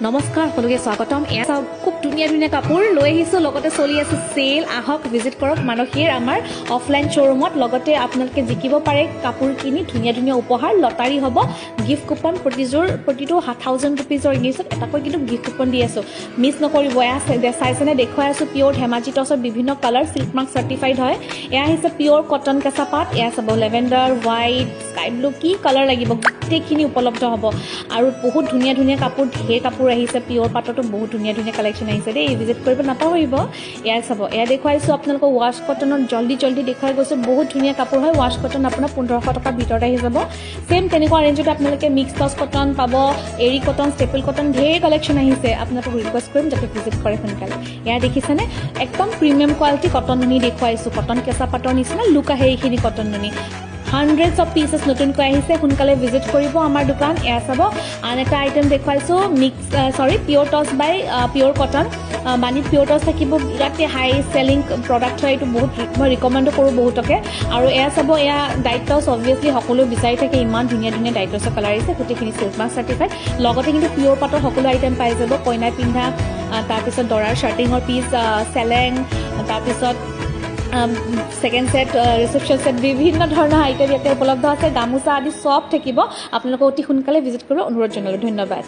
নমস্কাৰ সকলোকে স্বাগতম। এয়া খুব ধুনীয়া ধুনীয়া কাপোৰ লৈ আহিছোঁ, লগতে চলি আছে চেল। আহক ভিজিট কৰক মানসীৰ আমাৰ অফলাইন শ্ব'ৰুমত। লগতে আপোনালোকে জিকিব পাৰে কাপোৰ কিনি ধুনীয়া ধুনীয়া উপহাৰ, লটাৰী হ'ব, গিফ্ট কুপন প্ৰতিটো 1000 ৰুপিজৰ ইংলিছত এটাকৈ কিন্তু গিফ্ট কুপন দি আছোঁ। মিছ নকৰিব। এয়া চাইছেনে দেখুৱাই আছোঁ পিয়'ৰ ধেমাজি টছৰ বিভিন্ন কালাৰ, চিল্ক মাৰ্ক চাৰ্টিফাইড হয়। এয়া আহিছে পিয়'ৰ কটন কেঁচা পাত। এয়া চাব লেভেণ্ডাৰ, হোৱাইট, স্কাই ব্লু, কি কালাৰ লাগিব গোটেইখিনি উপলব্ধ হ'ব। আৰু বহুত ধুনীয়া ধুনীয়া কাপোৰ, ঢেৰ কাপোৰ আহিছে। পিয়'ৰ পাততো বহুত ধুনীয়া ধুনীয়া কালেকশ্যন আহিছে দেই, ভিজিট কৰিব নাপাহৰিব। এয়া চাব, এয়া দেখুৱাইছোঁ আপোনালোকক ৱাছ কটনত, জল্দি দেখুৱাই গৈছোঁ। বহুত ধুনীয়া কাপোৰ হয়। ৱাছ কটন আপোনাৰ 1500 টকাৰ ভিতৰত আহি যাব। ছেইম তেনেকুৱা ৰেঞ্জতে আপোনালোকে মিক্স টছ কটন পাব, এৰী কটন, ষ্টেপল কটন, ঢেৰ কালেকশ্যন আহিছে। আপোনালোকক ৰিকুৱেষ্ট কৰিম যাতে ভিজিট কৰে সোনকালে। এয়া দেখিছেনে একদম প্ৰিমিয়াম কোৱালিটি কটন নুনি দেখুৱাইছোঁ। কটন কেঁচা পাতৰ নিচিনা লুক আহে এইখিনি কটন নুনি। হাণ্ড্ৰেডছ অফ পিচেছ নতুনকৈ আহিছে, সোনকালে ভিজিট কৰিব আমাৰ দোকান। এয়া চাব, আন এটা আইটেম দেখুৱাইছোঁ পিয়'ৰ টছ বাই পিয়'ৰ কটন। বাণীত পিয়'ৰ টছ থাকিব, বিৰাট হাই চেলিং প্ৰডাক্ট হয় এইটো। বহুত মই ৰিকমেণ্ডো কৰোঁ বহুতকে। আৰু এয়া চাব, এয়া ডাইট টছ অবভিয়াছলি সকলোৱে বিচাৰি থাকে। ইমান ধুনীয়া ধুনীয়া ডাইট টছৰ কালাৰ আহিছে, গোটেইখিনি চিল্ক মাৰ্ক চাৰ্টিফাইড। লগতে কিন্তু পিয়'ৰ পাতৰ সকলো আইটেম পাই যাব। কইনাই পিন্ধা, তাৰপিছত দৰাৰ শ্বাৰ্টিঙৰ পিচ, চেলেং, তাৰপিছত ছেকেণ্ড ছেট, ৰিচেপশ্যন ছেট, বিভিন্ন ধৰণৰ আইটেম ইয়াতে উপলব্ধ আছে। গামোচা আদি চব থাকিব। আপোনালোকে অতি সোনকালে ভিজিট কৰিব অনুৰোধ জনালোঁ। ধন্যবাদ।